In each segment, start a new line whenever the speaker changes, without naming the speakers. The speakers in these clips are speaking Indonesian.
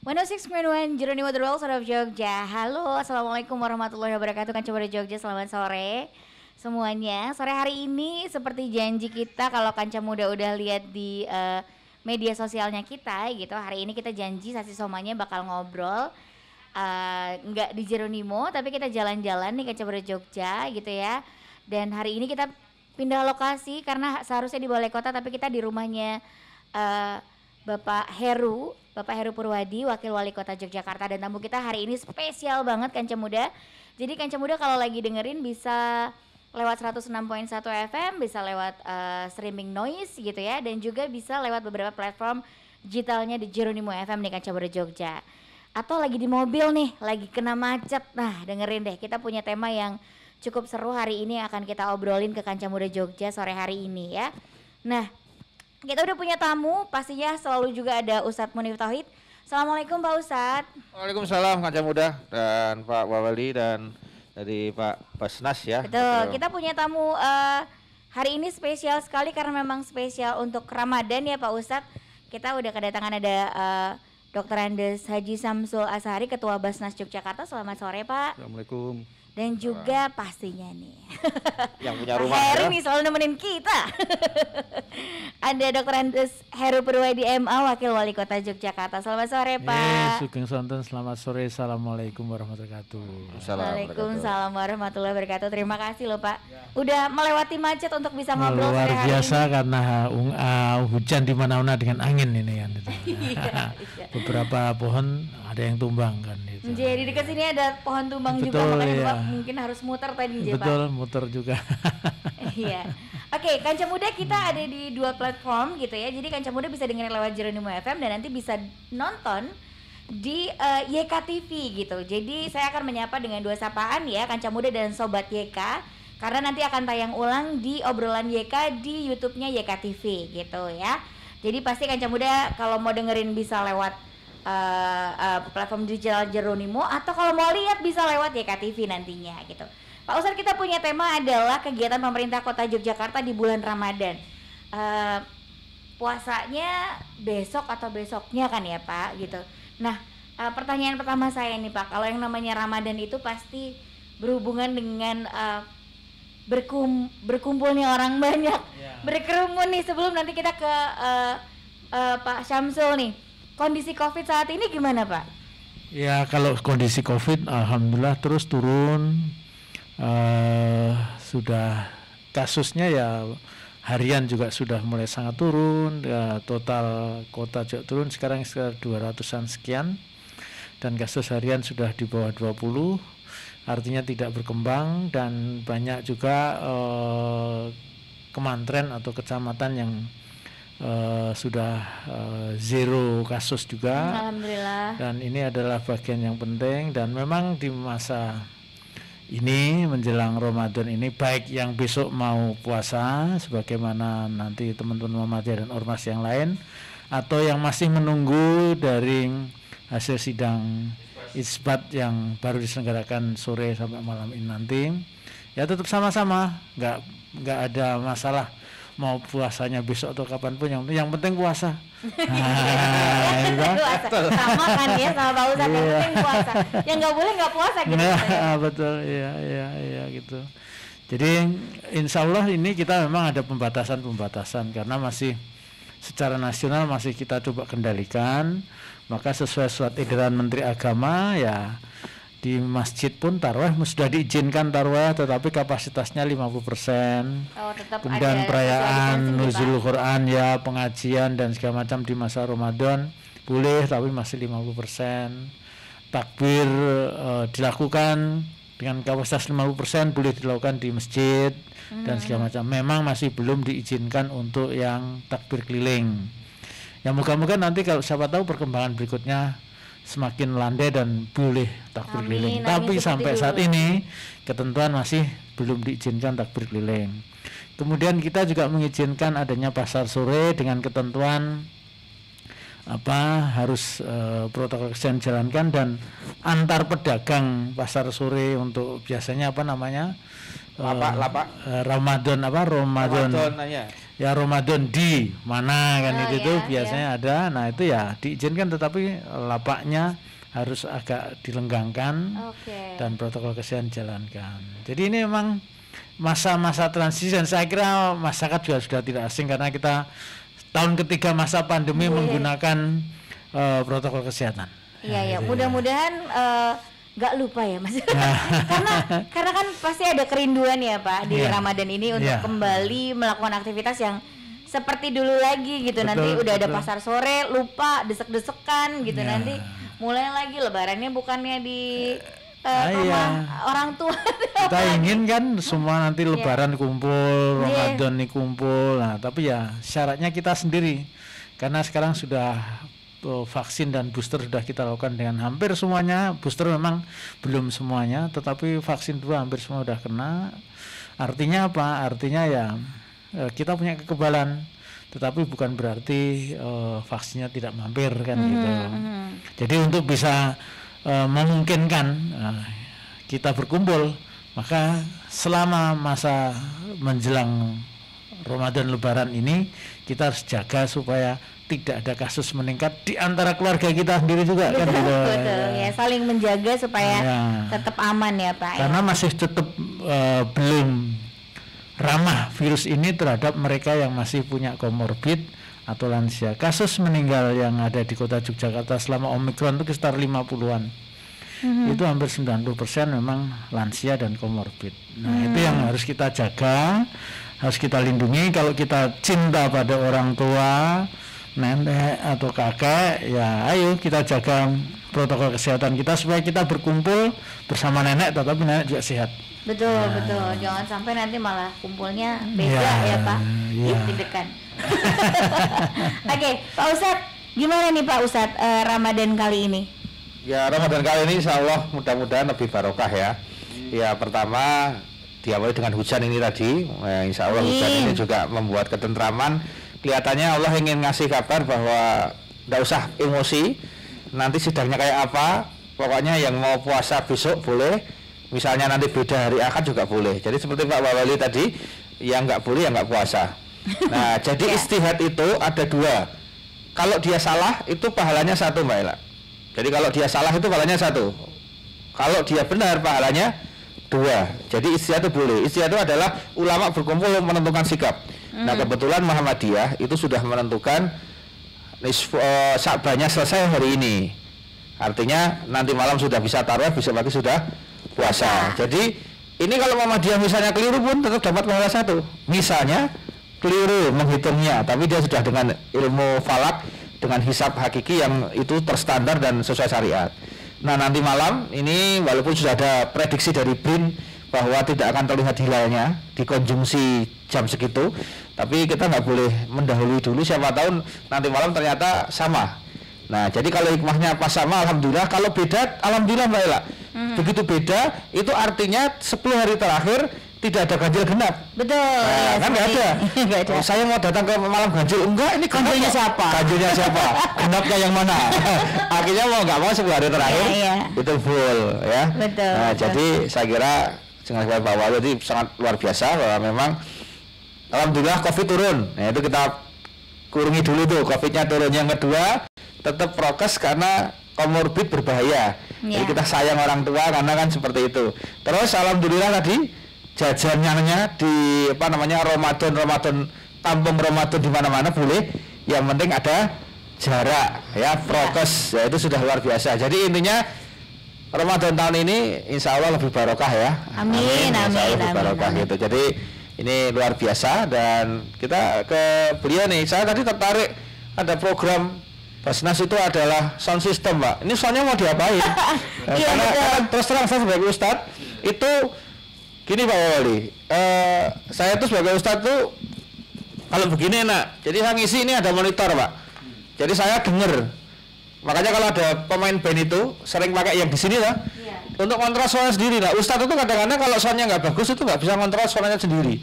106.1 Jeronimo The World of Jogja. Halo, assalamualaikum warahmatullahi wabarakatuh. Kan coba Jogja, selamat sore semuanya. Sore hari ini seperti janji kita, kalau Kanca Muda udah lihat di media sosialnya kita gitu, hari ini kita janji Sasi Somanya bakal ngobrol nggak di Jeronimo, tapi kita jalan-jalan nih Kanca Muda Jogja gitu ya. Dan hari ini kita pindah lokasi karena seharusnya di Balai Kota, tapi kita di rumahnya Bapak Heru Purwadi, Wakil Wali Kota Yogyakarta, dan tamu kita hari ini spesial banget Kanca Muda. Jadi Kanca Muda kalau lagi dengerin bisa lewat 106.1 FM, bisa lewat streaming noise gitu ya, dan juga bisa lewat beberapa platform digitalnya di Jeronimo FM nih Kanca Muda Jogja. Atau lagi di mobil nih, lagi kena macet, nah dengerin deh, kita punya tema yang cukup seru hari ini akan kita obrolin ke Kanca Muda Jogja sore hari ini ya. Nah, kita udah punya tamu, pastinya selalu juga ada Ustadz Munif Tauhid. Assalamualaikum Pak Ustadz.
Waalaikumsalam Kanca Muda dan Pak Wali dan dari Pak Basnas ya.
Betul, kita punya tamu hari ini spesial sekali karena memang spesial untuk Ramadan ya Pak Ustadz. Kita udah kedatangan ada Dr. Andes Haji Samsul Ashari, Ketua Basnas Yogyakarta. Selamat sore Pak.
Assalamualaikum.
Dan juga pastinya nih
yang punya rumah
Heri
ya.
nih selalu nemenin kita. Ada Dr. Andes Heru Purwadi MA, Wakil Wali Kota Yogyakarta. Selamat sore Pak.
Sugeng Sonten, selamat sore. Assalamualaikum warahmatullahi wabarakatuh.
Waalaikumsalam warahmatullahi wabarakatuh. Terima kasih loh Pak. Udah melewati macet untuk bisa ngobrol
luar
hari
biasa
ini.
karena hujan di mana-mana dengan angin ini kan.
Iya.
Beberapa pohon ada yang tumbang kan. Gitu.
Jadi dekat sini ada pohon tumbang juga,
Betul,
makanya
iya.
Bapak mungkin harus muter tadi Pak.
Betul, muter juga.
Iya. Oke, Kanca Muda kita ada di dua platform gitu ya. Jadi Kanca Muda bisa dengerin lewat Jeronimo FM dan nanti bisa nonton di YK TV gitu. Jadi saya akan menyapa dengan dua sapaan ya, Kanca Muda dan Sobat YK. Karena nanti akan tayang ulang di obrolan YK di YouTube-nya YK TV gitu ya. Jadi pasti Kanca Muda kalau mau dengerin bisa lewat platform digital Jeronimo, atau kalau mau lihat bisa lewat YK TV nantinya gitu. Pak Ustadz, kita punya tema adalah kegiatan pemerintah Kota Yogyakarta di bulan Ramadan. Puasanya besok atau besoknya kan ya Pak gitu. Nah, pertanyaan pertama saya nih Pak, kalau yang namanya Ramadan itu pasti berhubungan dengan berkumpulnya orang banyak, berkerumun nih. Sebelum nanti kita ke Pak Syamsul nih, kondisi COVID saat ini gimana Pak?
Ya, kalau kondisi COVID alhamdulillah terus turun. Sudah kasusnya ya harian juga sudah mulai sangat turun ya, total kota juga turun sekarang sekitar 200-an sekian, dan kasus harian sudah di bawah 20, artinya tidak berkembang, dan banyak juga kemantren atau kecamatan yang sudah zero kasus juga.
Alhamdulillah.
Dan ini adalah bagian yang penting, dan memang di masa ini menjelang Ramadan ini, baik yang besok mau puasa sebagaimana nanti teman-teman Muhammadiyah dan ormas yang lain, atau yang masih menunggu dari hasil sidang isbat yang baru diselenggarakan sore sampai malam ini nanti, ya tetap sama-sama, nggak ada masalah mau puasanya besok atau kapanpun, yang penting puasa.
Sama kan ya sama Pak Ustadz, yang penting puasa. Yang nggak boleh nggak puasa gitu.
Betul, iya gitu. Jadi insya Allah ini kita memang ada pembatasan karena masih secara nasional masih kita coba kendalikan. Maka sesuai surat edaran Menteri Agama ya, di masjid pun tarawih sudah diizinkan tarawih, tetapi kapasitasnya 50%. Kemudian perayaan nuzul Quran ya, pengajian dan segala macam di masa Ramadan boleh, tapi masih 50%. Takbir dilakukan dengan kapasitas 50%, boleh dilakukan di masjid dan segala macam. Memang masih belum diizinkan untuk yang takbir keliling. Ya moga-moga nanti kalau siapa tahu perkembangan berikutnya semakin landai dan boleh takbir keliling. Tapi sampai saat ini ketentuan masih belum diizinkan takbir keliling. Kemudian kita juga mengizinkan adanya pasar sore dengan ketentuan harus protokol kesehatan dijalankan, dan antar pedagang pasar sore untuk biasanya lapak
Ramadan
Ramadan
ya.
ya Ramadan di mana kan
Oh,
itu
ya,
biasanya ada. Nah itu ya diizinkan, tetapi lapaknya harus agak dilenggangkan
Oke.
dan protokol kesehatan dijalankan. Jadi ini memang masa-masa transisi, dan saya kira masyarakat juga sudah tidak asing karena kita tahun ketiga masa pandemi menggunakan protokol kesehatan.
Iya ya, mudah-mudahan nggak lupa ya Mas. karena kan pasti ada kerinduan ya Pak di
Iya.
Ramadan ini untuk
Iya.
kembali melakukan aktivitas yang seperti dulu lagi gitu.
Betul,
Nanti udah ada
betul.
pasar sore, lupa desek-desekan gitu.
Iya.
Nanti mulai lagi lebarannya bukannya di
Iya.
rumah orang tua.
Kita ingin kan semua nanti lebaran kumpul, Ramadan nih kumpul. Nah, tapi ya syaratnya kita sendiri. Karena sekarang sudah vaksin dan booster sudah kita lakukan dengan hampir semuanya. Booster memang belum semuanya, tetapi vaksin 2 hampir semua sudah kena. Artinya apa? Artinya ya kita punya kekebalan, tetapi bukan berarti vaksinnya tidak mampir kan gitu. Jadi untuk bisa memungkinkan kita berkumpul, maka selama masa menjelang Ramadan Lebaran ini kita harus jaga supaya tidak ada kasus meningkat di antara keluarga kita sendiri juga kan gitu.
Betul ya, saling menjaga supaya
Ya.
tetap aman ya Pak.
Karena masih tetap belum ramah virus ini terhadap mereka yang masih punya komorbid atau lansia. Kasus meninggal yang ada di kota Yogyakarta selama Omikron itu sekitar 50-an. Itu hampir 90% memang lansia dan komorbid. Nah, itu yang harus kita jaga, harus kita lindungi. Kalau kita cinta pada orang tua, nenek atau kakek, ya ayo kita jaga protokol kesehatan kita supaya kita berkumpul bersama nenek tetapi nenek juga sehat.
Betul, betul. Jangan sampai nanti malah kumpulnya beda ya Pak.
Ya.
Deg-degan. Oke, Pak Ustadz, gimana nih Pak Ustadz Ramadan kali ini?
Ya, Ramadan kali ini insya Allah mudah-mudahan lebih barokah ya. Ya, pertama diawali dengan hujan ini tadi. Insya Allah hujan ini juga membuat ketentraman. Kelihatannya Allah ingin ngasih kabar bahwa tidak usah emosi. Nanti sidangnya kayak apa, pokoknya yang mau puasa besok boleh. Misalnya nanti beda hari Ahad juga boleh. Jadi seperti Pak Wali tadi, yang nggak boleh yang nggak puasa. Nah, jadi istihad itu ada 2. Kalau dia salah itu pahalanya 1 Mbak Ela. Jadi kalau dia salah itu pahalanya 1. Kalau dia benar pahalanya 2. Jadi istihad itu boleh. Istihad itu adalah ulama berkumpul menentukan sikap. Nah, kebetulan Muhammadiyah itu sudah menentukan Sya'bannya selesai hari ini. Artinya nanti malam sudah bisa tarawih, besok pagi sudah puasa. Jadi ini kalau Muhammadiyah misalnya keliru pun tetap dapat pahala 1. Misalnya keliru menghitungnya, tapi dia sudah dengan ilmu falak, dengan hisab hakiki yang itu terstandar dan sesuai syariat. Nah, nanti malam ini walaupun sudah ada prediksi dari BRIN bahwa tidak akan terlihat hilalnya di konjungsi jam segitu, tapi kita nggak boleh mendahului dulu, siapa tahu nanti malam ternyata sama. Nah, jadi kalau hikmahnya pas sama, alhamdulillah. Kalau beda, alhamdulillah Mbak Ela. Begitu beda, itu artinya 10 hari terakhir tidak ada ganjil genap.
Betul.
Nah, kan nggak ada.
Nggak ada.
Oh, saya mau datang ke malam ganjil, enggak, ini
Ganjilnya
genap.
siapa?
Ganjilnya siapa? Genapnya yang mana? Akhirnya mau nggak mau 10 hari terakhir
Iya.
itu full ya.
Betul,
Nah,
betul.
jadi saya kira dengan Pak Wali tadi sangat luar biasa bahwa memang alhamdulillah Covid turun. Nah, itu kita kurangi dulu tuh Covidnya turun. Yang kedua tetap prokes karena komorbid berbahaya. Jadi kita sayang orang tua karena kan seperti itu. Terus alhamdulillah tadi jajanannya di Ramadan kampung Ramadan di mana-mana boleh. Yang penting ada jarak ya, prokes ya, itu sudah luar biasa. Jadi intinya Ramadan tahun ini insya Allah lebih barokah ya.
Amin,
Insya Allah
amin,
lebih barokah
amin.
gitu. Jadi ini luar biasa dan kita ke beliau nih. Saya tadi tertarik ada program Basnas itu adalah sound system, Pak. Ini soundnya mau diapain?
Iya,
karena
betul.
terus terang saya sebagai Ustadz itu gini Pak Wali, saya tuh sebagai Ustadz tuh kalau begini enak. Jadi saya ngisi ini ada monitor, Pak. Jadi saya denger. Makanya kalau ada pemain band itu sering pakai yang di sini lah.
Iya.
Untuk kontrol suara sendiri. Nah, Ustadz itu kadang-kadang kalau soundnya nggak bagus itu nggak bisa kontrol suaranya sendiri.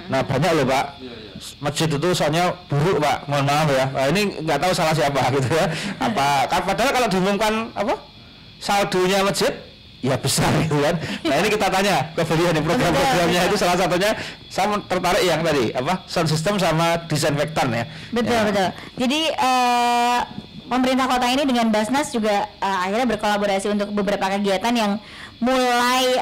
Nah, banyak loh, Pak. Masjid itu soalnya buruk, Pak, mohon maaf ya. Nah, ini nggak tahu salah siapa gitu ya. Padahal kalau diumumkan saldonya masjid ya besar gitu kan. Nah ini kita tanya ke beliau nih program-programnya itu salah satunya saya tertarik yang tadi apa sound system sama disinfektan ya.
Betul
ya.
betul. Jadi pemerintah kota ini dengan Basnas juga akhirnya berkolaborasi untuk beberapa kegiatan yang mulai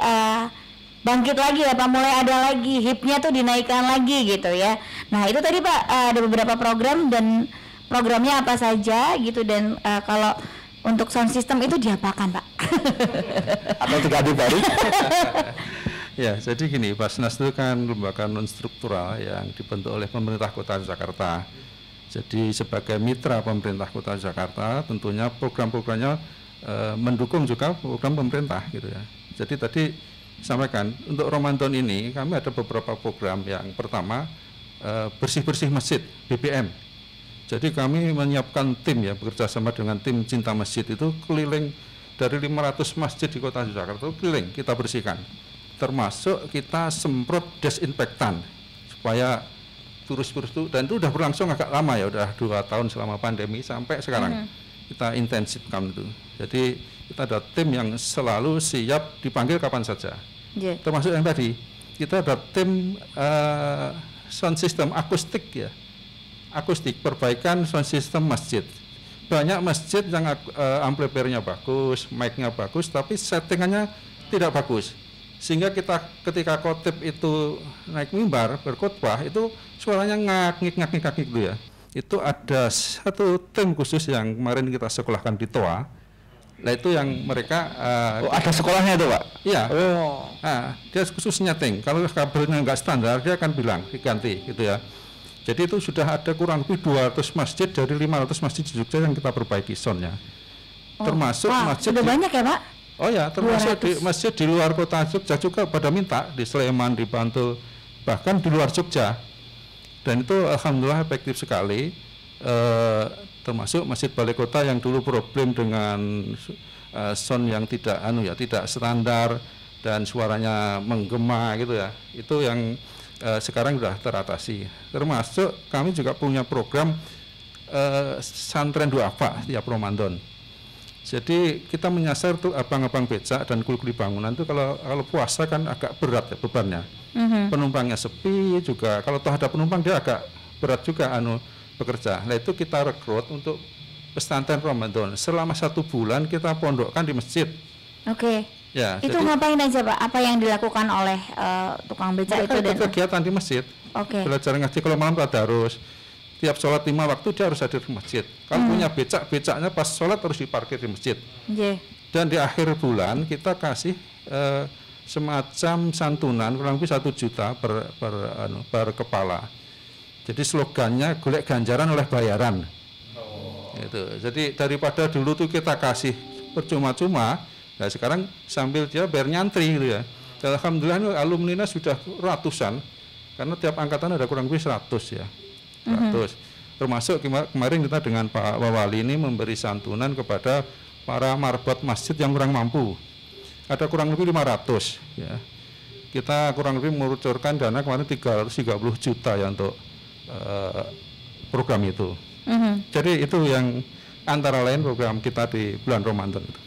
bangkit lagi ya Pak, mulai ada lagi, hipnya tuh dinaikkan lagi gitu ya. Nah itu tadi Pak ada beberapa program dan programnya apa saja gitu dan kalau untuk sound system itu diapakan Pak?
Atau diganti baru?
Ya, jadi gini, Basnas itu kan lembaga non struktural yang dibentuk oleh pemerintah Kota Jakarta. Jadi sebagai mitra pemerintah Kota Jakarta, tentunya program-programnya mendukung juga program pemerintah gitu ya. Jadi tadi sampaikan untuk Ramadan ini kami ada beberapa program. Yang pertama bersih-bersih masjid BBM. Jadi kami menyiapkan tim ya, bekerja sama dengan tim Cinta Masjid itu keliling dari 500 masjid di Kota Jakarta itu keliling kita bersihkan. Termasuk kita semprot desinfektan supaya turis-turis itu, dan itu udah berlangsung agak lama ya, udah 2 tahun selama pandemi sampai sekarang kita intensifkan itu. Jadi kita ada tim yang selalu siap dipanggil kapan saja. Termasuk yang tadi kita ada tim sound system akustik ya. Akustik, perbaikan sound system masjid. Banyak masjid yang amplifiernya bagus, mic-nya bagus, tapi settingannya tidak bagus. Sehingga kita ketika khotib itu naik mimbar berkhotbah itu suaranya ngak-ngik gitu ya. Itu ada satu tim khusus yang kemarin kita sekolahkan di TOA. Nah itu yang mereka
ada sekolahnya itu Pak?
Iya. Nah, dia khusus nyeting. Kalau kabelnya nggak standar dia akan bilang diganti gitu ya. Jadi itu sudah ada kurang lebih 200 masjid dari 500 masjid di Jogja yang kita perbaiki soundnya. Termasuk masjid
sudah banyak ya Pak?
Oh ya, termasuk di masjid di luar kota Jogja juga pada minta, di Sleman, di Bantul, bahkan di luar Jogja. Dan itu alhamdulillah efektif sekali. Termasuk Masjid Balai Kota yang dulu problem dengan sound yang tidak tidak standar dan suaranya menggema gitu ya. Itu yang sekarang sudah teratasi. Termasuk kami juga punya program santren duafa tiap Ramadan. Jadi kita menyasar tuh abang-abang becak dan kuli-kuli bangunan itu kalau puasa kan agak berat ya bebannya. Penumpangnya sepi juga. Kalau toh ada penumpang dia agak berat juga bekerja. Nah itu kita rekrut untuk pesantren Ramadan. Selama 1 bulan kita pondokkan di masjid.
Oke.
Ya,
itu ngapain aja Pak? Apa yang dilakukan oleh tukang becak itu? Dan
kegiatan di masjid. Belajar ngaji, kalau malam tadarus. Tiap sholat 5 waktu dia harus hadir di masjid. Kalau punya becaknya pas sholat harus diparkir di masjid. Dan di akhir bulan kita kasih semacam santunan kurang lebih 1 juta per kepala. Jadi slogannya golek ganjaran oleh bayaran. Itu. Jadi daripada dulu tuh kita kasih percuma-cuma, nah sekarang sambil dia bayar nyantri gitu ya. Dan alhamdulillah alumninya sudah ratusan, karena tiap angkatan ada kurang lebih 100 ya. 100. Termasuk kemarin kita dengan Pak Wali ini memberi santunan kepada para marbot masjid yang kurang mampu. Ada kurang lebih 500 ya. Kita kurang lebih mengucurkan dana kemarin 330 juta ya untuk program itu. Jadi itu yang antara lain program kita di bulan Ramadan itu.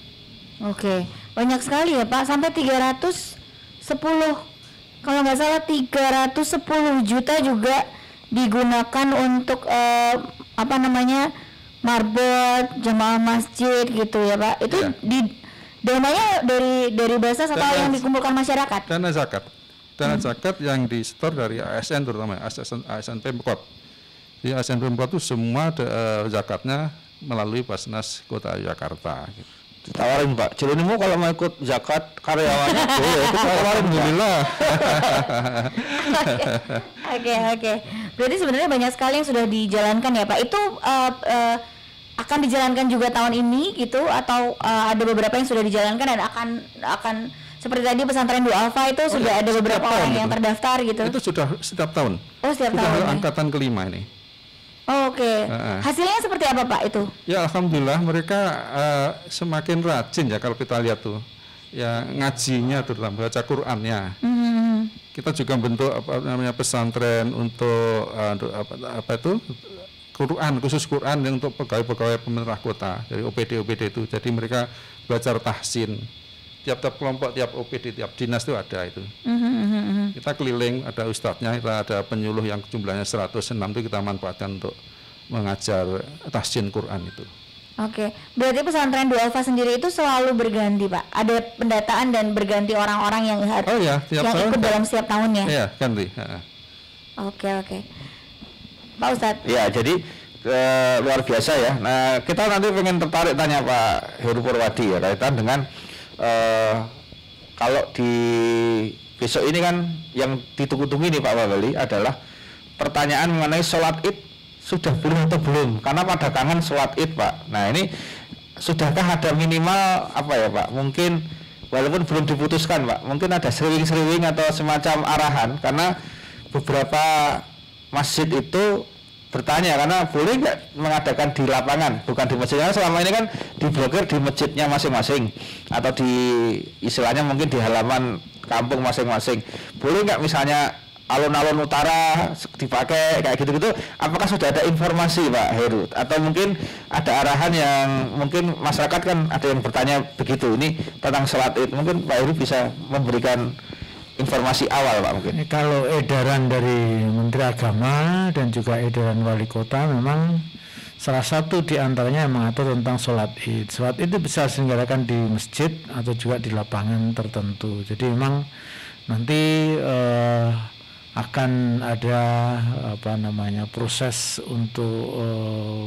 Oke, banyak sekali ya Pak, sampai 310, kalau nggak salah 310 juta juga digunakan untuk marbot jamaah masjid gitu ya Pak. Itu dananya dari Basnas atau yang dikumpulkan masyarakat?
Dana zakat. Dana zakat yang disetor dari ASN terutama ASN Pemkot. Di ASN Pemkot itu semua zakatnya melalui Basnas Kota Jakarta. Gitu.
Ditawarin Pak, Cilunimu kalau mau ikut zakat karyawannya boleh, itu tawarin alhamdulillah.
Oke. Berarti sebenarnya banyak sekali yang sudah dijalankan ya Pak. Itu akan dijalankan juga tahun ini gitu atau ada beberapa yang sudah dijalankan dan akan seperti tadi pesantren Duafa itu sudah ada beberapa orang yang terdaftar gitu.
Itu sudah setiap tahun.
Oh, setiap tahun.
Sudah angkatan kelima ini.
Oke. Hasilnya seperti apa Pak itu?
Ya alhamdulillah mereka semakin rajin ya kalau kita lihat tuh. Ya ngajinya terutama baca Qur'annya. Kita juga bentuk pesantren untuk Quran, khusus Quran untuk pegawai-pegawai pemerintah kota dari OPD itu. Jadi mereka belajar tahsin. tiap-tiap kelompok, tiap OPD, tiap dinas itu ada itu. Kita keliling, ada ustadznya, kita ada penyuluh yang jumlahnya 106 itu kita manfaatkan untuk mengajar tahsin Quran itu.
Oke, berarti pesantren Duafa sendiri itu selalu berganti, Pak. Ada pendataan dan berganti orang-orang yang ikut dalam setiap tahunnya.
Iya, ganti.
Oke. Pak Ustadz.
Ya, jadi luar biasa ya. Nah, kita nanti pengen tertarik tanya Pak Heru Purwadi ya kaitan dengan kalau di besok ini kan yang ditunggu-tunggu ini Pak Wali adalah pertanyaan mengenai sholat Id sudah boleh atau belum? Karena pada kangen sholat Id, Pak. Nah, ini sudahkah ada minimal apa ya, Pak? Mungkin walaupun belum diputuskan, Pak. Mungkin ada sering-sering atau semacam arahan karena beberapa masjid itu bertanya karena boleh nggak mengadakan di lapangan, bukan di masjidnya. Selama ini kan diblokir di masjidnya masing-masing atau di istilahnya mungkin di halaman kampung masing-masing. Boleh nggak misalnya alun-alun utara dipakai kayak gitu-gitu? Apakah sudah ada informasi Pak Heru? Atau mungkin ada arahan yang mungkin masyarakat kan ada yang bertanya begitu ini tentang sholat Id, mungkin Pak Heru bisa memberikan informasi awal Pak mungkin.
Kalau edaran dari Menteri Agama dan juga edaran Wali Kota memang salah satu di antaranya yang mengatur tentang sholat Id. Sholat Id itu bisa diselenggarakan di masjid atau juga di lapangan tertentu. Jadi memang nanti akan ada proses untuk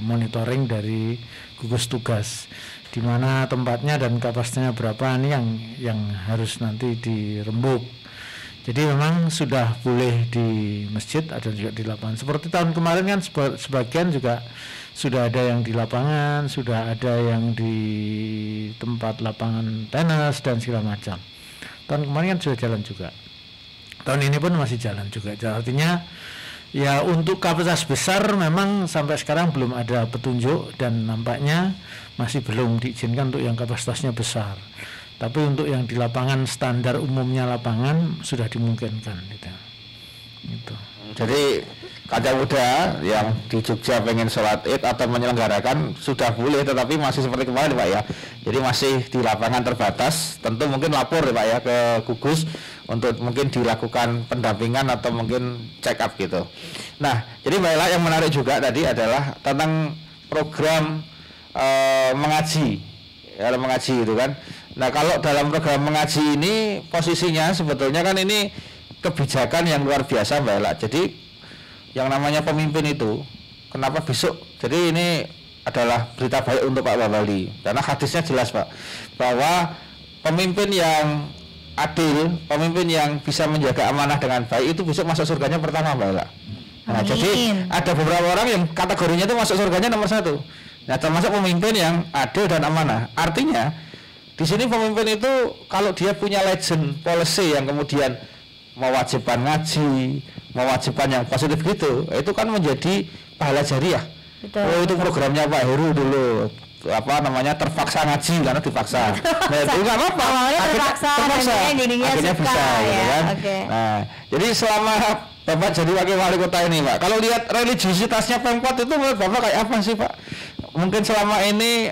monitoring dari gugus tugas di mana tempatnya dan kapasitasnya berapa ini yang harus nanti dirembuk. Jadi memang sudah boleh di masjid, ada juga di lapangan. Seperti tahun kemarin kan sebagian juga sudah ada yang di lapangan, sudah ada yang di tempat lapangan tenis dan segala macam. Tahun kemarin kan sudah jalan juga. Tahun ini pun masih jalan juga. Artinya ya untuk kapasitas besar memang sampai sekarang belum ada petunjuk dan nampaknya masih belum diizinkan untuk yang kapasitasnya besar. Tapi untuk yang di lapangan standar umumnya lapangan sudah dimungkinkan gitu.
Jadi kaca muda yang di Jogja pengen sholat Id atau menyelenggarakan sudah boleh, tetapi masih seperti kemarin Pak ya. Jadi masih di lapangan terbatas, tentu mungkin lapor ya Pak ya ke gugus untuk mungkin dilakukan pendampingan atau mungkin check up gitu. Nah, jadi Mbak Ella yang menarik juga tadi adalah tentang program mengaji itu kan. Nah, kalau dalam program mengaji ini posisinya sebetulnya kan ini kebijakan yang luar biasa Mbak Ella. Jadi yang namanya pemimpin itu kenapa besok? Jadi ini adalah berita baik untuk Pak Wali karena hadisnya jelas Pak bahwa pemimpin yang adil, pemimpin yang bisa menjaga amanah dengan baik itu besok masuk surganya pertama Mbak Ella. Nah, jadi ada beberapa orang yang kategorinya itu masuk surganya nomor 1. Nah, termasuk pemimpin yang adil dan amanah. Artinya di sini pemimpin itu kalau dia punya legend policy yang kemudian mewajibkan ngaji, mewajibkan yang positif gitu, itu kan menjadi pahala jariah.
Betul.
Oh, itu programnya Pak Heru dulu terpaksa ngaji karena dipaksa. Nah, itu nggak apa-apa.
Terpaksa.
Akhirnya bisa, gitu kan.
Okay.
Nah, jadi selama Bapak jadi wakil wali kota ini, Pak, kalau lihat religiusitasnya Pemkot itu menurut Bapak kayak apa sih, Pak? Mungkin selama ini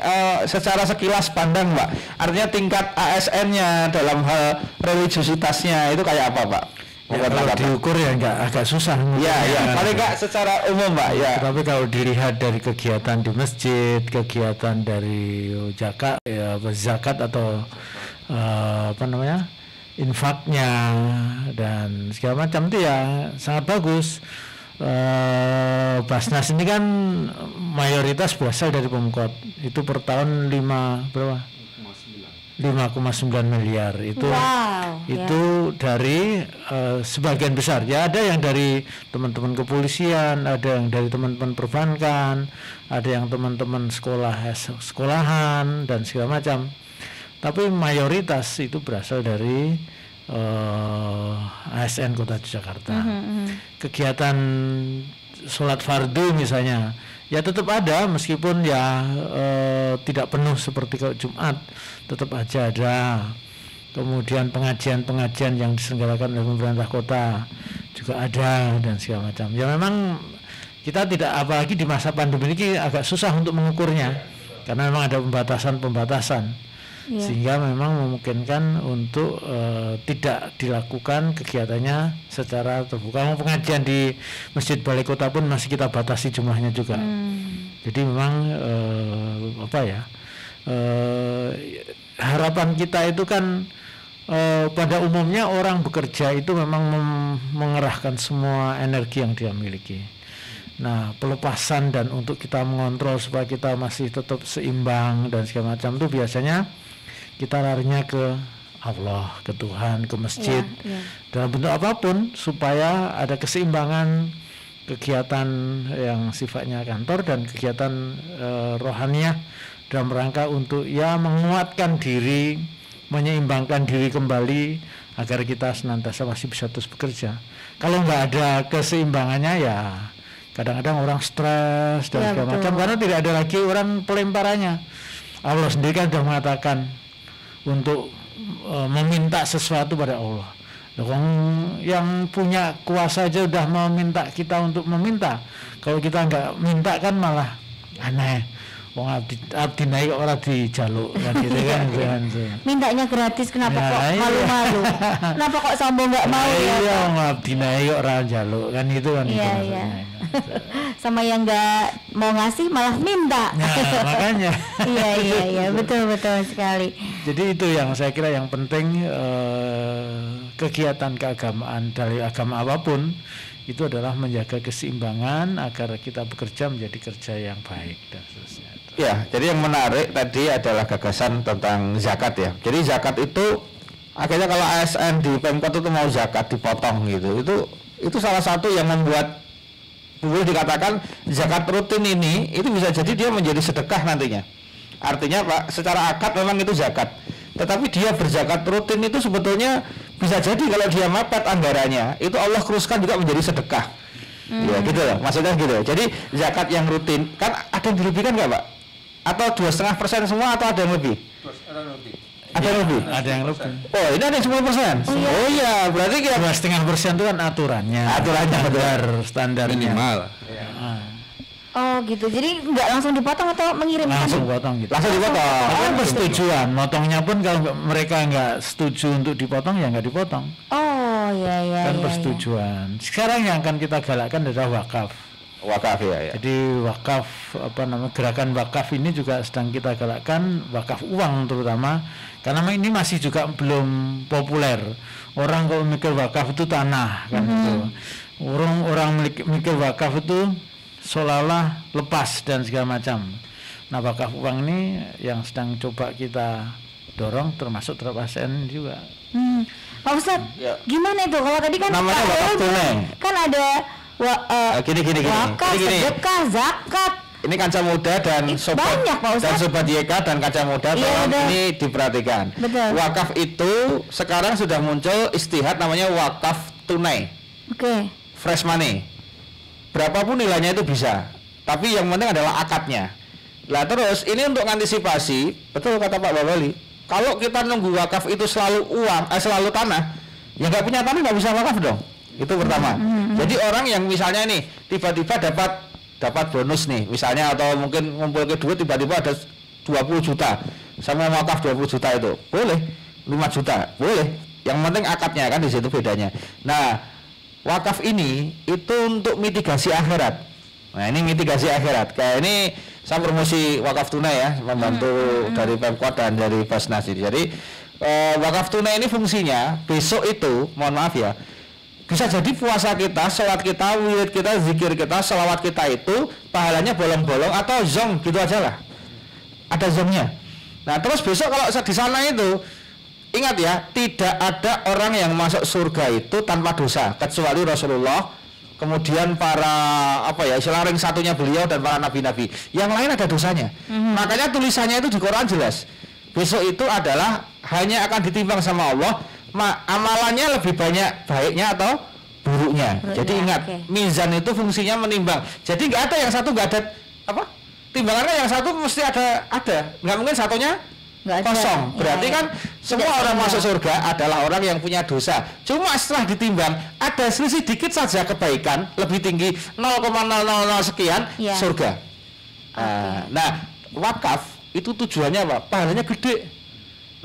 secara sekilas pandang, Pak, artinya tingkat ASN-nya dalam hal religiusitasnya itu kayak apa, Pak?
Ya, kalau diukur ya agak susah.
Ya, paling nggak secara umum, Pak. Ya.
Tapi kalau dilihat dari kegiatan di masjid, kegiatan dari zakat atau infaknya dan segala macam itu ya sangat bagus. Basnas ini kan mayoritas berasal dari Pemkot. Itu per tahun 5,9 miliar itu.
Wow,
itu dari sebagian besar ya, ada yang dari teman-teman kepolisian, ada yang dari teman-teman perbankan, ada yang teman-teman sekolahan dan segala macam, tapi mayoritas itu berasal dari ASN Kota Jakarta. Kegiatan sholat fardu misalnya ya tetap ada meskipun ya tidak penuh seperti kalau Jumat, tetap aja ada. Kemudian pengajian-pengajian yang diselenggarakan oleh pemerintah kota juga ada dan segala macam. Ya memang kita tidak, apalagi di masa pandemi ini agak susah untuk mengukurnya karena memang ada pembatasan-pembatasan. sehingga memang memungkinkan untuk tidak dilakukan kegiatannya secara terbuka. Pengajian di Masjid Balai Kota pun masih kita batasi jumlahnya juga. Jadi memang harapan kita itu kan pada umumnya orang bekerja itu memang mengerahkan semua energi yang dia miliki. Nah, pelepasan dan untuk kita mengontrol supaya kita masih tetap seimbang dan segala macam itu biasanya kita larinya ke Allah, ke Tuhan, ke masjid, dalam bentuk apapun supaya ada keseimbangan kegiatan yang sifatnya kantor dan kegiatan rohaniah dalam rangka untuk menguatkan diri, menyeimbangkan diri kembali agar kita senantiasa masih bisa terus bekerja. Kalau nggak ada keseimbangannya kadang-kadang orang stres dan segala macam karena tidak ada lagi orang pelemparannya. Allah sendiri kan sudah mengatakan untuk meminta sesuatu pada Allah. Yang punya kuasa aja udah meminta kita untuk meminta. Kalau kita nggak minta kan malah aneh. Wong abdi naik orang dijaluk kan gitu kan.
Mintanya gratis kenapa kok malu-malu? Kenapa kok sombong nggak mau ya?
Iya, abdi naik orang jaluk kan itu kan.
Iya. Sama yang nggak mau ngasih malah minta.
Nah, makanya.
Iya, betul sekali.
Jadi itu yang saya kira yang penting, kegiatan keagamaan dari agama apapun itu adalah menjaga keseimbangan agar kita bekerja menjadi kerja yang baik dan seterusnya.
Ya, jadi yang menarik tadi adalah gagasan tentang zakat ya. Jadi zakat itu akhirnya kalau ASN di Pemkot itu mau zakat dipotong gitu. Itu salah satu yang membuat boleh dikatakan zakat rutin ini itu bisa jadi dia menjadi sedekah nantinya. Artinya Pak, secara akad memang itu zakat. Tetapi dia berzakat rutin itu sebetulnya bisa jadi kalau dia mepet anggarannya, itu Allah teruskan juga menjadi sedekah. Ya gitu loh, maksudnya gitu. Jadi zakat yang rutin kan ada yang dilebihkan nggak Pak? Atau 2,5% semua atau ada yang lebih? Ada yang lebih?
Ada yang lebih.
Oh ini ada yang 10%? Oh iya, berarti
2,5% itu kan aturannya standarnya
minimal.
Oh gitu, jadi nggak langsung dipotong atau mengirim?
Langsung potong gitu.
Langsung dipotong.
Kan persetujuan, motongnya pun kalau mereka nggak setuju untuk dipotong ya nggak dipotong.
Oh iya.
Kan persetujuan. Sekarang yang akan kita galakkan adalah wakaf.
Wakaf ya.
Jadi wakaf gerakan wakaf ini juga sedang kita galakkan, wakaf uang terutama, karena ini masih juga belum populer. Orang kalau mikir wakaf itu tanah kan gitu. Orang mikir wakaf itu seolah-olah lepas dan segala macam. Nah, wakaf uang ini yang sedang coba kita dorong termasuk terhadap ASN juga.
Pak Ustadz, gimana itu? Kalau tadi kan
namanya wakaf tunai.
Kan ada
gini.
wakaf, sedekah, zakat.
Ini Kancah Muda dan sobat YK dan Kancah Muda ini diperhatikan.
Betul.
Wakaf itu sekarang sudah muncul istihad namanya wakaf tunai.
Oke.
Fresh money. Berapapun nilainya itu bisa. Tapi yang penting adalah akadnya. Lah terus ini untuk antisipasi, betul kata Pak Babali. Kalau kita nunggu wakaf itu selalu selalu tanah, ya nggak punya tanah nggak bisa wakaf dong. Itu pertama. Jadi orang yang misalnya nih tiba-tiba dapat bonus nih, misalnya atau mungkin ngumpul ke duit tiba-tiba ada 20 juta. Sama wakaf 20 juta itu. Boleh. 5 juta. Boleh. Yang penting akadnya kan di situ bedanya. Nah, wakaf ini itu untuk mitigasi akhirat. Nah, ini mitigasi akhirat. Kayak ini saya promosi wakaf tunai ya, membantu dari Pemkot dan dari Basnas. Jadi wakaf tunai ini fungsinya besok itu, mohon maaf ya, bisa jadi puasa kita, sholat kita, wirid kita, zikir kita, sholawat kita itu pahalanya bolong-bolong atau zong gitu aja lah. Ada zongnya. Nah terus besok kalau di sana itu ingat ya, tidak ada orang yang masuk surga itu tanpa dosa kecuali Rasulullah, kemudian para ring satunya beliau dan para nabi-nabi. Yang lain ada dosanya. Makanya tulisannya itu di Quran jelas. Besok itu adalah hanya akan ditimbang sama Allah. Amalannya lebih banyak baiknya atau buruknya. Jadi ingat, mizan itu fungsinya menimbang. Jadi nggak ada yang satu nggak ada timbangannya, yang satu mesti ada. Nggak mungkin satunya kosong. Berarti kan semua orang masuk surga adalah orang yang punya dosa. Cuma setelah ditimbang ada selisih dikit saja kebaikan lebih tinggi 0,000 sekian surga. Nah, wakaf itu tujuannya apa? Pahalanya gede.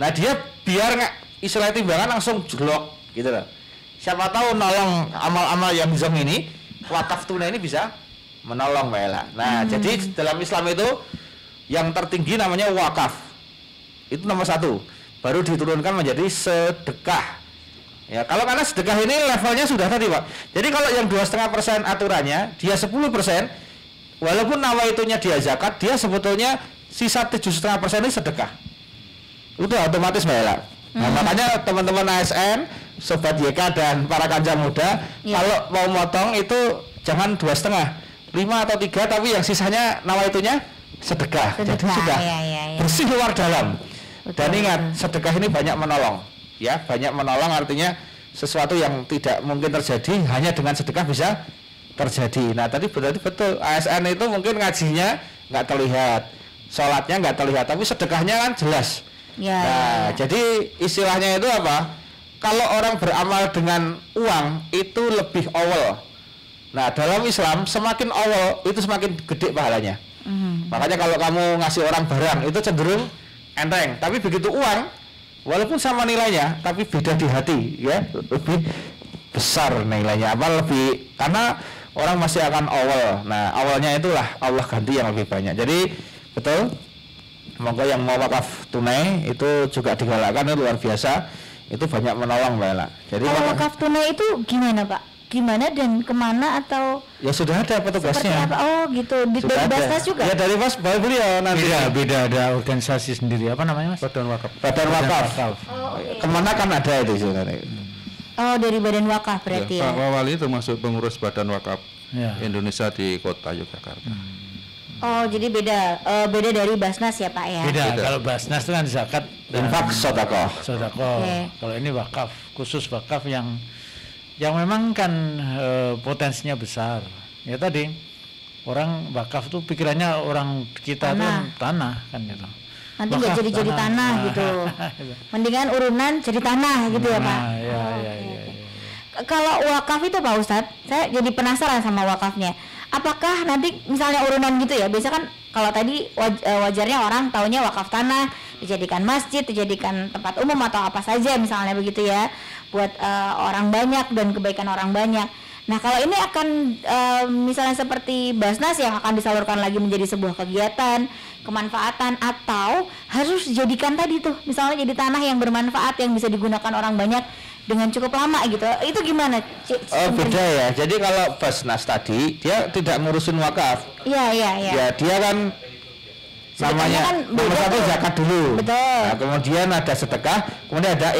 Nah dia biar nggak istilah timbangan langsung jelok gitu loh. Siapa tahu nolong amal-amal yang zam ini, wakaf tunai ini bisa menolong Mbak Ella. Nah jadi dalam Islam itu yang tertinggi namanya wakaf. Itu nomor 1. Baru diturunkan menjadi sedekah. Ya, kalau karena sedekah ini levelnya sudah tadi Pak. Jadi kalau yang 2,5% aturannya, dia 10%, walaupun nawaitunya dia zakat, dia sebetulnya sisa 7,5% ini sedekah. Itu otomatis Mbak Ella. Nah, makanya teman-teman ASN, Sobat YK dan para kanca muda, kalau mau motong itu jangan 2,5, 5 atau 3, tapi yang sisanya nawaitunya sedekah. Jadi sudah bersih luar dalam.
Betul,
Dan ingat, sedekah ini banyak menolong. Ya, banyak menolong artinya sesuatu yang tidak mungkin terjadi hanya dengan sedekah bisa terjadi. Nah, tadi berarti betul ASN itu mungkin ngajinya nggak terlihat, sholatnya nggak terlihat, tapi sedekahnya kan jelas. Nah, jadi istilahnya itu apa? Kalau orang beramal dengan uang itu lebih awal. Nah, dalam Islam semakin awal itu semakin gede pahalanya. Makanya kalau kamu ngasih orang barang itu cenderung enteng, tapi begitu uang walaupun sama nilainya tapi beda di hati ya, lebih besar nilainya apa lebih karena orang masih akan awal. Nah, awalnya itulah Allah ganti yang lebih banyak. Jadi betul, monggo yang mau wakaf tunai itu juga digalakkan, itu luar biasa, itu banyak menolong Mbak Ella. Jadi
kalau wakaf tunai itu gimana Pak? Gimana dan kemana atau
ya sudah ada petugasnya.
Seperti apa? Oh gitu, dari Basnas juga?
Ya dari Mas beliau nanti.
Beda ada organisasi sendiri, apa namanya Mas?
Badan wakaf. Badan wakaf.
Oh, okay.
Kemana kan ada itu sebenarnya.
Oh, dari Badan Wakaf berarti ya.
Pak Wali termasuk pengurus Badan Wakaf Indonesia di Kota Yogyakarta.
Oh, jadi beda dari Basnas ya Pak ya?
Beda. Kalau Basnas itu kan zakat dan
infak sedekah.
Okay.
Kalau ini wakaf, khusus wakaf yang memang kan potensinya besar. Ya tadi orang wakaf tuh pikirannya orang kita tuh tanah kan gitu.
Nanti nggak jadi tanah gitu. Mendingan urunan jadi tanah gitu ya Pak.
Ya.
Kalau wakaf itu Pak Ustadz, saya jadi penasaran sama wakafnya. Apakah nanti misalnya urunan gitu ya? Biasa kan kalau tadi wajarnya orang taunya wakaf tanah, dijadikan masjid, dijadikan tempat umum atau apa saja misalnya begitu ya, buat orang banyak dan kebaikan orang banyak. Nah kalau ini akan misalnya seperti Basnas yang akan disalurkan lagi menjadi sebuah kegiatan, kemanfaatan, atau harus dijadikan tadi tuh misalnya jadi tanah yang bermanfaat yang bisa digunakan orang banyak dengan cukup lama gitu, itu gimana?
Beda ya. Jadi kalau Basnas tadi dia tidak ngurusin wakaf.
Iya.
Ya dia kan namanya
kan
nomor 1 zakat dulu.
Betul.
Nah, kemudian ada sedekah, kemudian ada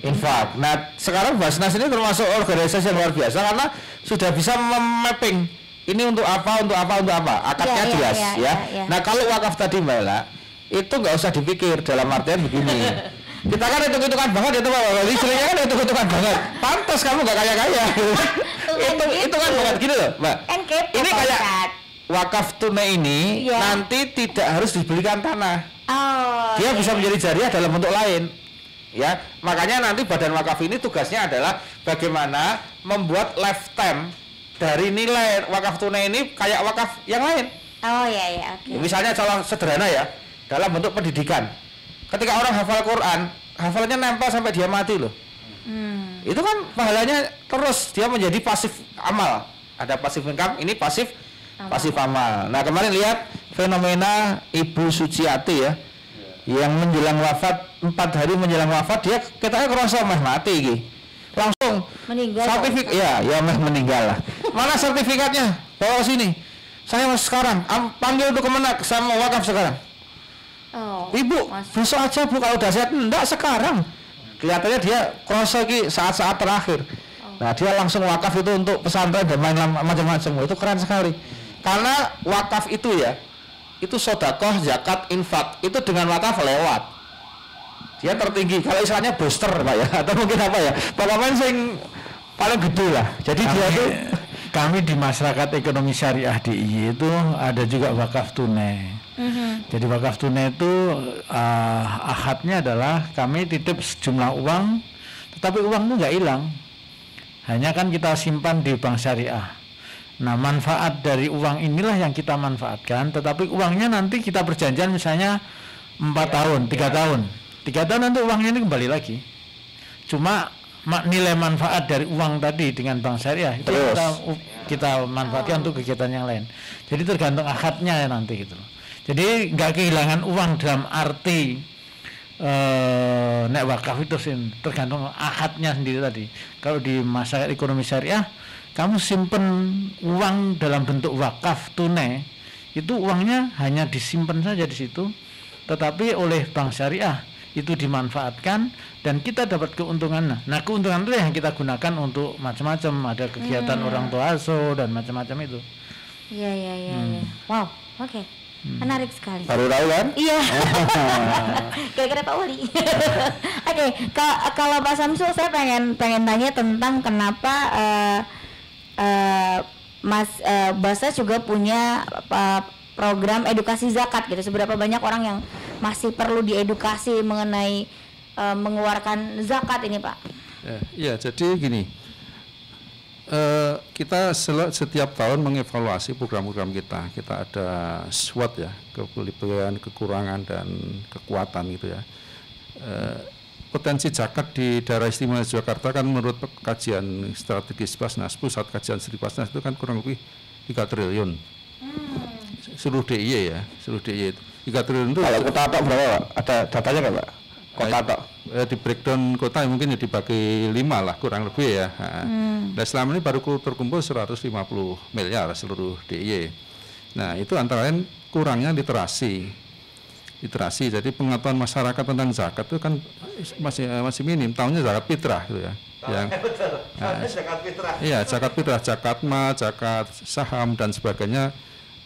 infak. Nah sekarang Basnas ini termasuk organisasi yang luar biasa karena sudah bisa memapping ini untuk apa. Akadnya jelas ya. Nah kalau wakaf tadi Mbak Ella itu nggak usah dipikir dalam artian begini. Kita kan hitung-hitungan banget itu Pak Wali, seringnya kan hitung-hitungan banget. Pantas kamu gak kaya-kaya. itu kan banget gini loh Mbak. Ini kayak wakaf tunai ini nanti tidak harus dibelikan tanah. Dia bisa menjadi jariah dalam bentuk lain. Ya, makanya nanti Badan Wakaf ini tugasnya adalah bagaimana membuat lifetime dari nilai wakaf tunai ini kayak wakaf yang lain.
Okay.
Misalnya contoh sederhana ya, dalam bentuk pendidikan. Ketika orang hafal Quran, hafalannya nempel sampai dia mati loh. Itu kan pahalanya terus dia menjadi pasif amal. Ada pasif income, ini pasif amal. Nah kemarin lihat fenomena Ibu Suciati ya, yang menjelang wafat 4 hari menjelang wafat dia katanya kerasa mati iki. Langsung
meninggal.
Sertifikat ya meninggal lah. Mana sertifikatnya? Bawa sini. Saya sekarang panggil untuk Kemenak sama wakaf sekarang. Ibu, besok aja Bu kalau udah sehat. Enggak sekarang. Kelihatannya dia kroso saat-saat terakhir. Nah dia langsung wakaf itu untuk pesantren dan main macam-macam. Itu keren sekali. Karena wakaf itu ya, itu sodakoh, zakat, infak. Itu dengan wakaf lewat. Dia tertinggi. Kalau istilahnya booster Pak ya, atau mungkin apa ya. Pokoknya sing paling gede lah. Jadi dia tuh
kami di masyarakat ekonomi syariah DIY itu ada juga wakaf tunai. Jadi wakaf tunai itu akadnya adalah kami titip sejumlah uang, tetapi uang itu nggak hilang, hanya kan kita simpan di bank syariah. Nah manfaat dari uang inilah yang kita manfaatkan, tetapi uangnya nanti kita perjanjian misalnya 4 tahun, 3 tahun. 3 tahun nanti uangnya ini kembali lagi. Cuma nilai manfaat dari uang tadi dengan bank syariah itu kita manfaatkan untuk kegiatan yang lain. Jadi tergantung akadnya ya nanti gitu. Jadi nggak kehilangan uang dalam arti nek wakaf itu tergantung akadnya sendiri tadi. Kalau di masyarakat ekonomi syariah, kamu simpen uang dalam bentuk wakaf tunai, itu uangnya hanya disimpan saja di situ, tetapi oleh bank syariah itu dimanfaatkan dan kita dapat keuntungan. Nah, keuntungan itu yang kita gunakan untuk macam-macam, ada kegiatan orang tua asuh dan macam-macam itu.
Iya. Wow, oke. Menarik sekali.
Baru tahu kan?
Iya. Kira-kira Pak Wali. Oke, kalau Pak Samsul saya pengen tanya tentang kenapa Mas Basnas juga punya program edukasi zakat gitu. Seberapa banyak orang yang masih perlu diedukasi mengenai mengeluarkan zakat ini, Pak?
Ya, jadi gini, kita setiap tahun mengevaluasi program-program kita. Kita ada SWOT ya, kelebihan, kekurangan dan kekuatan gitu ya. Potensi zakat di daerah istimewa Yogyakarta kan menurut kajian strategis Basnas, pusat kajian studi Basnas itu kan kurang lebih 3 triliun. Seluruh DIY ya, seluruh DIY itu 3 triliun itu.
Kalau kota Tok berapa, Pak? Ada datanya nggak, Pak? Kota Tok
di breakdown kota mungkin ya dibagi 5 lah kurang lebih ya. Dan selama ini baru terkumpul 150 miliar seluruh DIY. Nah, itu antara lain kurangnya literasi. Jadi pengetahuan masyarakat tentang zakat itu kan masih minim. Tahunnya zakat fitrah gitu ya. Zakat fitrah. Iya, zakat fitrah, zakat ma, zakat saham dan sebagainya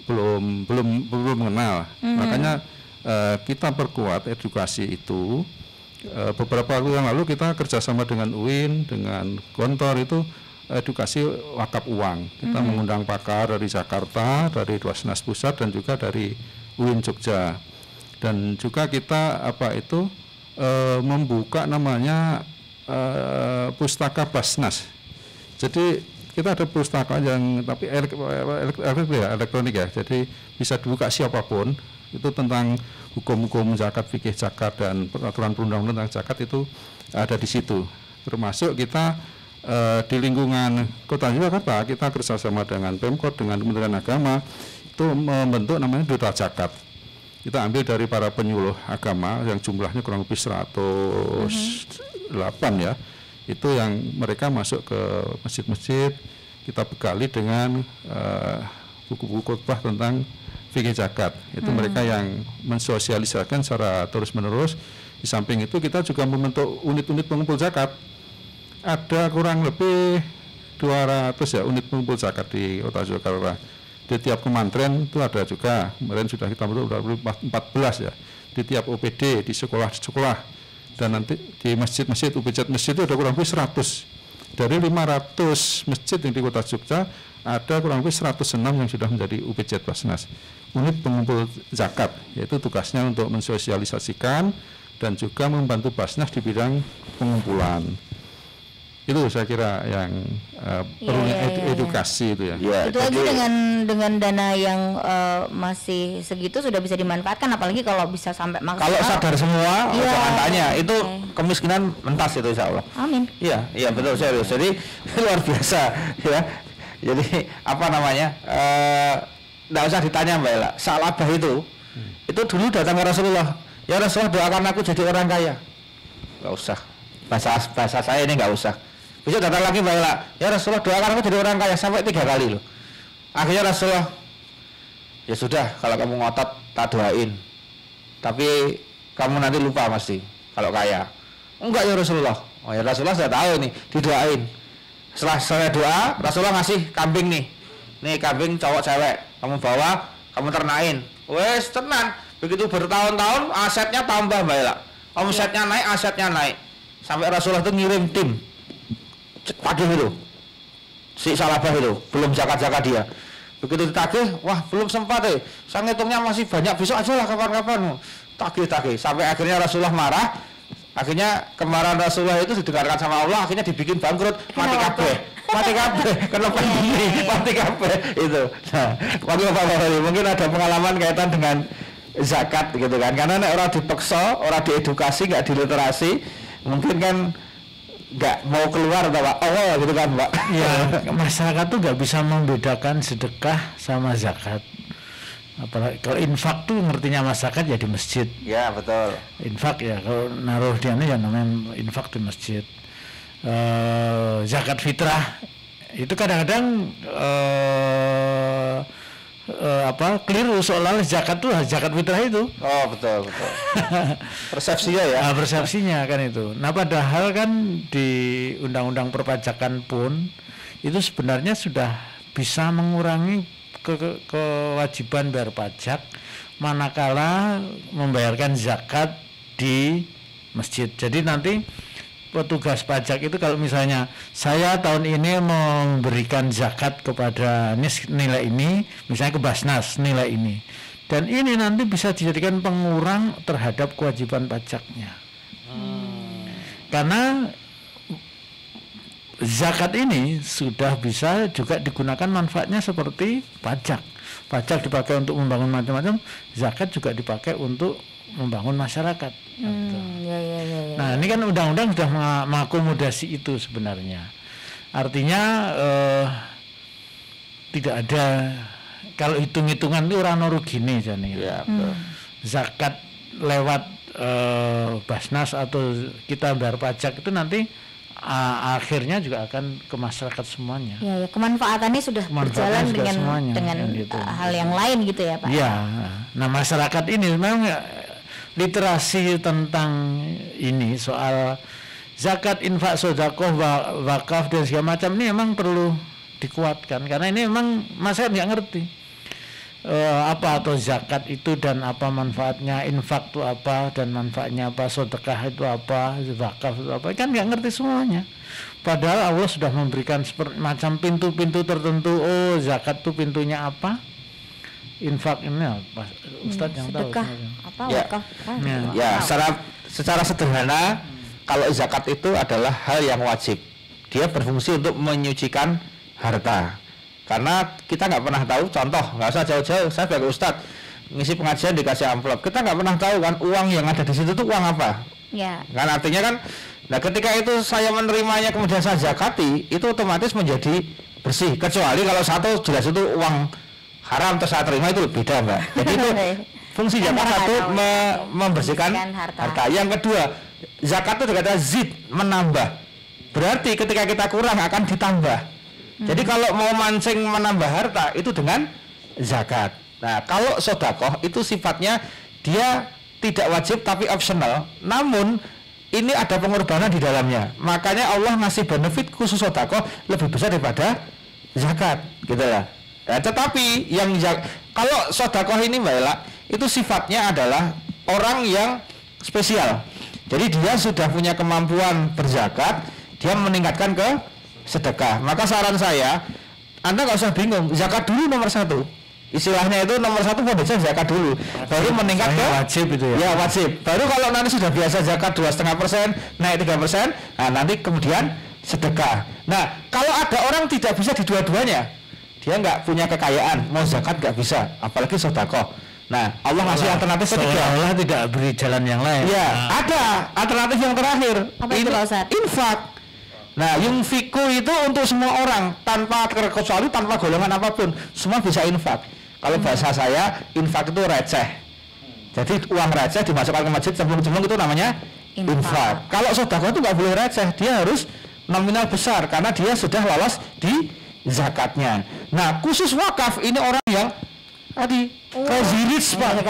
belum mengenal. Makanya kita perkuat edukasi itu. Beberapa waktu yang lalu kita kerjasama dengan UIN, dengan Gontor itu edukasi wakaf uang. Kita mengundang pakar dari Jakarta, dari Basnas Pusat dan juga dari UIN Jogja. Dan juga kita membuka namanya pustaka Basnas. Jadi kita ada pustaka yang tapi elektronik ya. Jadi bisa dibuka siapapun. Itu tentang hukum-hukum zakat, fikih zakat dan peraturan perundang-undangan tentang zakat itu ada di situ. Termasuk kita di lingkungan Kota Yogyakarta kita kerjasama dengan Pemkot, dengan Kementerian Agama itu membentuk namanya Duta Zakat. Kita ambil dari para penyuluh agama yang jumlahnya kurang lebih 108 ya. Itu yang mereka masuk ke masjid-masjid, kita bekali dengan buku-buku khotbah tentang fikih zakat. Itu mereka yang mensosialisasikan secara terus-menerus. Di samping itu kita juga membentuk unit-unit pengumpul zakat. Ada kurang lebih 200 ya unit pengumpul zakat di Kota Yogyakarta. Di tiap kementerian itu ada juga, kemarin sudah kita bentuk 14 ya, di tiap OPD, di sekolah-sekolah, dan nanti di masjid-masjid, UPZ masjid itu ada kurang lebih 100. Dari 500 masjid yang di Kota Jogja, ada kurang lebih 106 yang sudah menjadi UPZ Basnas, unit pengumpul zakat, yaitu tugasnya untuk mensosialisasikan dan juga membantu Basnas di bidang pengumpulan. Itu saya kira yang perlu edukasi itu ya.
Itu aja dengan dana yang masih segitu sudah bisa dimanfaatkan, apalagi kalau bisa sampai maksimal.
Kalau sadar semua, jangan tanya, itu kemiskinan mentas itu insya Allah.
Amin.
Iya betul serius. Jadi luar biasa ya. Jadi apa namanya? Nggak usah ditanya Mbak Ella. Salabah itu dulu datang ke Rasulullah. Ya Rasulullah doakan aku jadi orang kaya. Nggak usah. Bahasa saya ini nggak usah. Besok datang lagi Mbak Ella, ya Rasulullah doakan aku jadi orang kaya, sampai 3 kali loh. Akhirnya Rasulullah, ya sudah kalau kamu ngotot tak doain, tapi kamu nanti lupa pasti kalau kaya. Enggak ya Rasulullah. Oh ya Rasulullah sudah tahu nih, didoain. Setelah saya doa, Rasulullah ngasih kambing nih. Nih kambing cowok cewek, kamu bawa, kamu ternain. Wes tenang, begitu bertahun-tahun asetnya tambah Mbak Ella. Omsetnya naik, asetnya naik. Sampai Rasulullah itu ngirim tim tagih itu si Salabah itu belum zakat dia, begitu ditagih, wah belum sempat saya ngitungnya masih banyak, besok aja lah kapan-kapan tagih sampai akhirnya Rasulullah marah. Akhirnya kemarahan Rasulullah itu didengarkan sama Allah, akhirnya dibikin bangkrut, mati kabeh kena pandemi, mati kabeh itu. Nah, mungkin ada pengalaman kaitan dengan zakat gitu kan, karena nek orang dipaksa, orang diedukasi, nggak diliterasi, mungkin kan nggak mau keluar atau apa gitu kan Pak.
Ya, masyarakat tuh nggak bisa membedakan sedekah sama zakat. Apalagi kalau infak tuh ngertinya masyarakat ya di masjid.
Ya betul.
Infak ya kalau naruh di ya namanya infak di masjid. Zakat fitrah itu kadang-kadang keliru soalnya zakat tuh zakat fitrah itu.
Oh betul. Persepsinya ya.
Persepsinya kan itu. Nah padahal kan di undang-undang perpajakan pun itu sebenarnya sudah bisa mengurangi kewajiban bayar pajak manakala membayarkan zakat di masjid. Jadi nanti petugas pajak itu kalau misalnya saya tahun ini memberikan zakat kepada nilai ini, misalnya ke Basnas nilai ini, dan ini nanti bisa dijadikan pengurang terhadap kewajiban pajaknya. Karena zakat ini sudah bisa juga digunakan manfaatnya seperti pajak. Pajak dipakai untuk membangun macam-macam, zakat juga dipakai untuk membangun masyarakat.
Ya.
Nah ini kan undang-undang sudah mengakomodasi itu sebenarnya. Artinya tidak ada, kalau hitung-hitungan itu orang rugine jane.
Ya,
zakat lewat Basnas atau kita bayar pajak itu nanti akhirnya juga akan ke masyarakat semuanya.
Ya, kemanfaatannya sudah berjalan dengan
gitu.
Hal yang lain gitu ya Pak.
Ya, nah masyarakat ini memang literasi tentang ini soal zakat, infak, sedekah, wakaf dan segala macam ini memang perlu dikuatkan karena ini memang masyarakat nggak ngerti apa atau zakat itu dan apa manfaatnya, infak itu apa dan manfaatnya apa, sedekah itu apa, wakaf itu apa, kan nggak ngerti semuanya. Padahal Allah sudah memberikan macam pintu-pintu tertentu. Oh zakat itu pintunya apa, infak ini apa, Ustadz yang
sedekah,
tahu
apa
ya.
wakaf
Ya secara sederhana kalau zakat itu adalah hal yang wajib, dia berfungsi untuk menyucikan harta. Karena kita nggak pernah tahu, contoh nggak usah jauh-jauh, saya sebagai ustadz ngisi pengajian dikasih amplop, kita nggak pernah tahu kan uang yang ada di situ tuh uang apa.
Ya.
Kan artinya kan, nah ketika itu saya menerimanya kemudian saya zakati, itu otomatis menjadi bersih. Kecuali kalau satu jelas itu uang haram terus saya terima, itu beda Mbak. Jadi itu fungsi zakat satu membersihkan harta. Yang kedua, zakat itu dikatakan zid, menambah. Berarti ketika kita kurang akan ditambah. Jadi kalau mau mancing menambah harta itu dengan zakat. Nah kalau sedekah itu sifatnya dia tidak wajib tapi optional. Namun ini ada pengorbanan di dalamnya. Makanya Allah ngasih benefit khusus sedekah lebih besar daripada zakat, gitu lah. Nah, tetapi yang kalau sedekah ini Mbak Ela, itu sifatnya adalah orang yang spesial. Jadi dia sudah punya kemampuan berzakat, dia meningkatkan ke sedekah. Maka saran saya, Anda nggak usah bingung, zakat dulu nomor satu. Istilahnya itu nomor satu pondasi zakat dulu, baru meningkat ke
wajib itu ya.
Ya wajib. Baru kalau nanti sudah biasa zakat 2,5%, naik 3%, nah nanti kemudian sedekah. Nah kalau ada orang tidak bisa di dua-duanya, dia nggak punya kekayaan, mau zakat nggak bisa, apalagi sedekah. Nah Allah ngasih alternatif ketiga.
Allah tidak beri jalan yang lain.
Ya, ada alternatif yang terakhir.
Apa itu Pak Ustadz?
Infak. Nah, yunfiku itu untuk semua orang tanpa terkecuali, tanpa golongan apapun, semua bisa infak. Kalau bahasa saya, infak itu receh. Jadi uang receh dimasukkan ke masjid cemplung-cemplung itu namanya infak. Kalau sedekah itu nggak boleh receh, dia harus nominal besar karena dia sudah lolos di zakatnya. Nah, khusus wakaf ini orang yang tadi crazy rich Pak.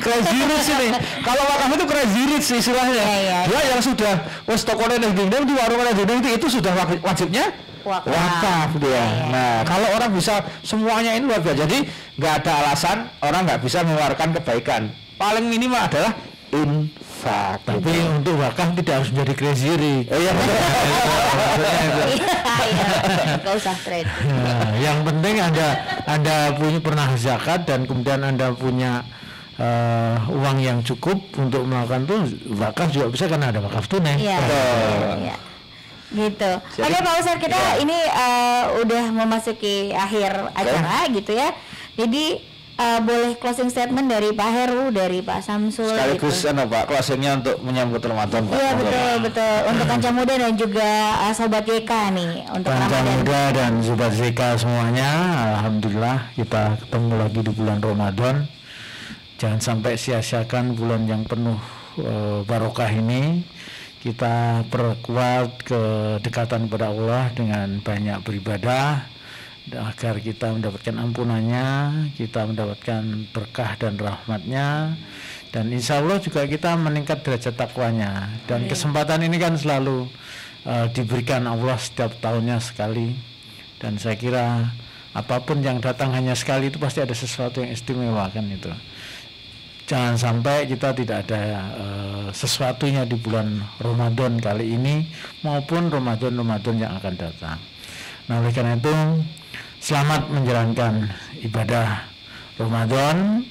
Crazy rich ini. Kalau wakaf itu crazy rich istilahnya. Dia yang sudah tokonya dinding di warungnya dinding itu sudah wajibnya wakaf dia. Nah kalau orang bisa semuanya ini luar biasa. Jadi nggak ada alasan orang nggak bisa mengeluarkan kebaikan. Paling minimal adalah infak.
Tapi untuk wakaf tidak harus menjadi crazy rich.
Iya.
Nggak usah trade.
Nah, yang penting anda pernah zakat dan kemudian Anda punya uang yang cukup untuk melakukan tuh wakaf juga bisa karena ada wakaf tunai.
Iya. Ya. Gitu. Oke Pak Ustadz, kita ini udah memasuki akhir acara gitu ya. Jadi boleh closing statement dari Pak Heru, dari Pak Samsul
Sekaligus
gitu.
Pak, closingnya untuk menyambut Ramadan Pak.
Iya betul. Untuk Kanca Muda dan juga Sobat YK nih untuk
Kanca
Ramadan.
Muda dan Sobat YK semuanya, alhamdulillah kita ketemu lagi di bulan Ramadan. Jangan sampai sia-siakan bulan yang penuh barokah ini. Kita perkuat kedekatan kepada Allah dengan banyak beribadah agar kita mendapatkan ampunannya, kita mendapatkan berkah dan rahmatnya, dan insya Allah juga kita meningkat derajat takwanya. Dan kesempatan ini kan selalu diberikan Allah setiap tahunnya sekali, dan saya kira apapun yang datang hanya sekali itu pasti ada sesuatu yang istimewa kan itu. Jangan sampai kita tidak ada sesuatunya di bulan Ramadan kali ini maupun Ramadan yang akan datang. Nah oleh karena itu selamat menjalankan ibadah Ramadan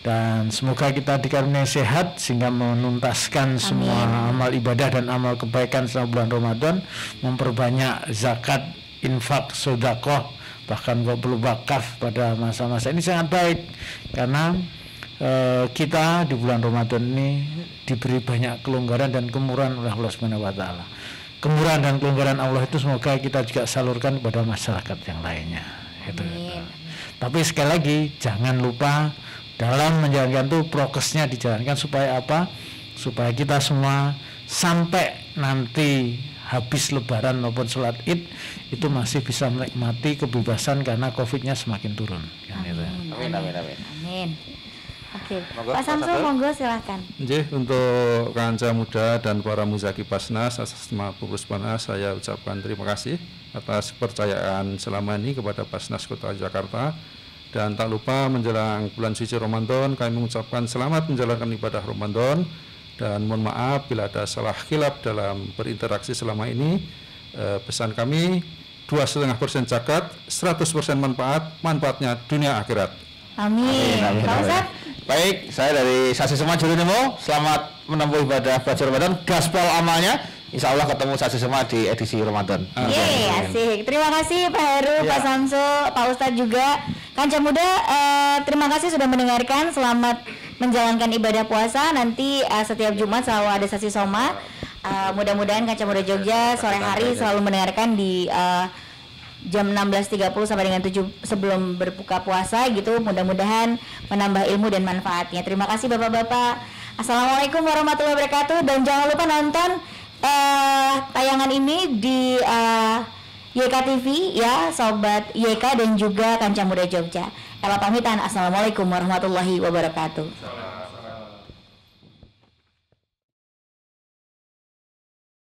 dan semoga kita dikaruniai sehat sehingga menuntaskan semua amal ibadah dan amal kebaikan selama bulan Ramadan, memperbanyak zakat, infak, sedekah, bahkan kalau perlu wakaf pada masa-masa ini sangat baik karena kita di bulan Ramadan ini diberi banyak kelonggaran dan kemurahan oleh Allah Subhanahu wa taala. Kemurahan dan kelonggaran Allah itu semoga kita juga salurkan kepada masyarakat yang lainnya. Itu. Tapi sekali lagi jangan lupa dalam menjalankan itu prokesnya dijalankan supaya apa? Supaya kita semua sampai nanti habis Lebaran maupun sholat Id itu masih bisa menikmati kebebasan karena COVID-nya semakin turun.
Amin. Oke, Pak Samsul monggo silahkan.
Untuk Kanca Muda dan para muzaki Basnas atas nama pengurus Basnas saya ucapkan terima kasih atas kepercayaan selama ini kepada Basnas Kota Jakarta, dan tak lupa menjelang bulan suci Ramadan kami mengucapkan selamat menjalankan ibadah Ramadan, dan mohon maaf bila ada salah khilaf dalam berinteraksi selama ini. Pesan kami 2,5% zakat, 100% manfaatnya dunia akhirat.
Amin. Pak Ustaz?
Baik, saya dari Sasi Sema Jurunimo. Selamat menempuh ibadah belajar Ramadan, gaspol amalnya. Insya Allah ketemu Sasi Sema di edisi Ramadan.
Yeay, asik. Terima kasih Pak Heru, Pak Samsul, Pak Ustadz juga. Kanca Muda, terima kasih sudah mendengarkan. Selamat menjalankan ibadah puasa. Nanti setiap Jumat selalu ada Sasi Soma. Mudah-mudahan Kanca Muda Jogja sore hari selalu mendengarkan di jam 16.30 sampai dengan 7 sebelum berbuka puasa gitu. Mudah-mudahan menambah ilmu dan manfaatnya. Terima kasih Bapak-bapak. Assalamualaikum warahmatullahi wabarakatuh. Dan jangan lupa nonton tayangan ini di YK TV ya, Sobat YK dan juga Kanca Muda Jogja. Ella pamitan. Assalamualaikum warahmatullahi wabarakatuh.